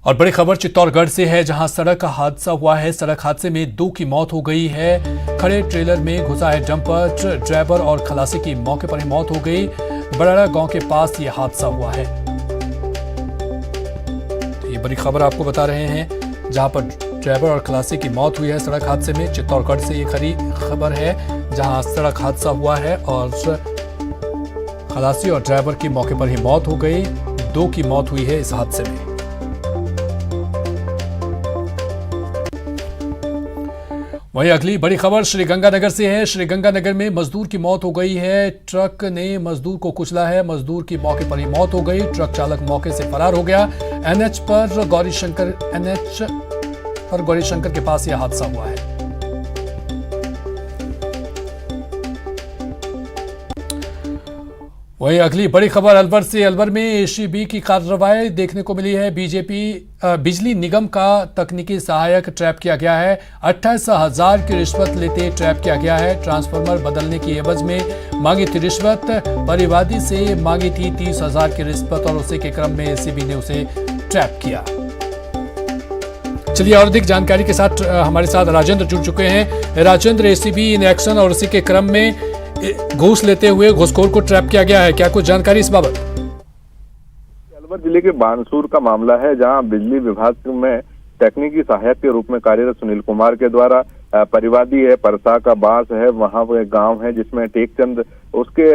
और बड़ी खबर चित्तौड़गढ़ से है, जहां सड़क हादसा हुआ है। सड़क हादसे में 2 की मौत हो गई है। खड़े ट्रेलर में घुसा है डंपर। ड्राइवर और खलासी की मौके पर ही मौत हो गई। बड़ाड़ा गांव के पास यह हादसा हुआ है। तो ये बड़ी खबर आपको बता रहे हैं, जहां पर ड्राइवर और खलासी की मौत हुई है सड़क हादसे में। चित्तौड़गढ़ से ये खरी खबर है, जहां सड़क हादसा हुआ है और खलासी और ड्राइवर की मौके पर ही मौत हो गई। 2 की मौत हुई है इस हादसे में। वहीं अगली बड़ी खबर श्रीगंगानगर से है। श्रीगंगानगर में मजदूर की मौत हो गई है। ट्रक ने मजदूर को कुचला है। मजदूर की मौके पर ही मौत हो गई। ट्रक चालक मौके से फरार हो गया। एनएच पर गौरीशंकर के पास यह हादसा हुआ है। वहीं अगली बड़ी खबर अलवर से। अलवर में एसीबी की कार्रवाई देखने को मिली है। बिजली निगम का तकनीकी सहायक ट्रैप किया गया है। 28,000 की रिश्वत लेते ट्रैप किया गया है। ट्रांसफार्मर बदलने की एवज में मांगी थी रिश्वत। परिवादी से मांगी थी 30,000 की रिश्वत और उसी के क्रम में एसीबी ने उसे ट्रैप किया। चलिए और अधिक जानकारी के साथ हमारे साथ राजेंद्र जुड़ चुके हैं। राजेंद्र, एसीबी इन एक्शन और उसी के क्रम में घूस लेते हुए घूसखोर को ट्रैप किया गया है, क्या कुछ जानकारी इस बाबत? अलवर जिले के बानसूर का मामला है, जहां बिजली विभाग में तकनीकी सहायक के रूप में कार्यरत सुनील कुमार के द्वारा परिवादी है, परसा का बास है, वहां वो एक गांव है जिसमें टेकचंद उसके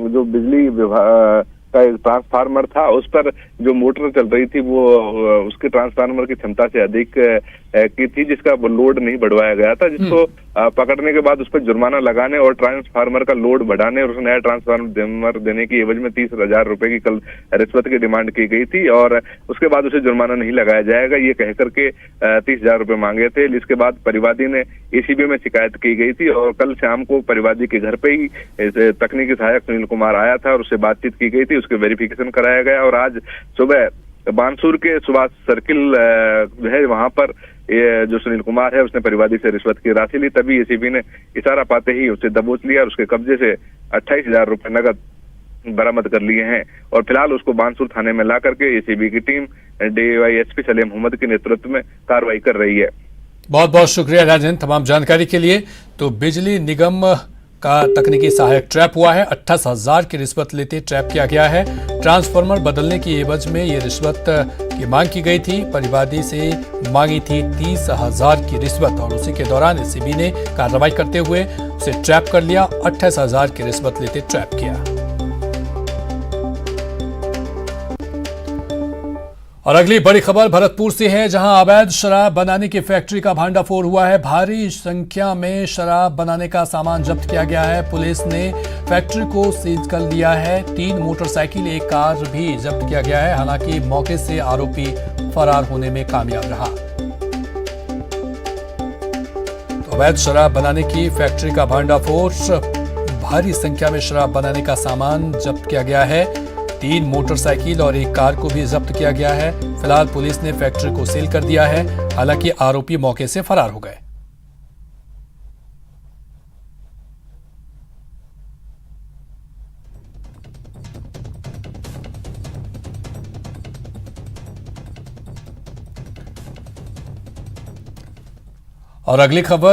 जो बिजली विभाग का एक ट्रांसफार्मर था, उस पर जो मोटर चल रही थी वो उसके ट्रांसफार्मर की क्षमता से अधिक की थी, जिसका लोड नहीं बढ़वाया गया था, जिसको पकड़ने के बाद उस पर जुर्माना लगाने और ट्रांसफार्मर का लोड बढ़ाने और उस नया ट्रांसफार्मर देने की एवज में 30,000 रुपए की कल रिश्वत की डिमांड की गई थी और उसके बाद उसे जुर्माना नहीं लगाया जाएगा, ये कह करके 30,000 रुपए मांगे थे। जिसके बाद परिवादी ने एसीबी में शिकायत की गई थी और कल शाम को परिवादी के घर पे ही तकनीकी सहायक सुनील कुमार आया था और उससे बातचीत की गई थी, उसके वेरिफिकेशन कराया गया और आज सुबह बानसूर के सुभाष सर्किल है, वहां पर ये जो सुनील कुमार है उसने परिवादी से रिश्वत की राशि ली। तभी एसीबी ने इशारा पाते ही उसे दबोच लिया और उसके कब्जे से 28,000 रुपए नगद बरामद कर लिए हैं और फिलहाल उसको बानसूर थाने में ला करके एसीबी की टीम डीवाईएसपी सलीम मोहम्मद के नेतृत्व में कार्रवाई कर रही है। बहुत बहुत शुक्रिया राजेंद्र तमाम जानकारी के लिए। तो बिजली निगम का तकनीकी सहायक ट्रैप हुआ है। 28,000 की रिश्वत लेते ट्रैप किया गया है। ट्रांसफार्मर बदलने की एवज में ये रिश्वत की मांग की गई थी। परिवादी से मांगी थी 30,000 की रिश्वत और उसी के दौरान एसीबी ने कार्रवाई करते हुए उसे ट्रैप कर लिया। 28,000 की रिश्वत लेते ट्रैप किया। और अगली बड़ी खबर भरतपुर से है, जहां अवैध शराब बनाने की फैक्ट्री का भांडाफोड़ हुआ है। भारी संख्या में शराब बनाने का सामान जब्त किया गया है। पुलिस ने फैक्ट्री को सीज कर लिया है। 3 मोटरसाइकिल, 1 कार भी जब्त किया गया है। हालांकि मौके से आरोपी फरार होने में कामयाब रहा। तो अवैध शराब बनाने की फैक्ट्री का भांडाफोड़, भारी संख्या में शराब बनाने का सामान जब्त किया गया है। 3 मोटरसाइकिल और 1 कार को भी जब्त किया गया है। फिलहाल पुलिस ने फैक्ट्री को सील कर दिया है। हालांकि आरोपी मौके से फरार हो गए। और अगली खबर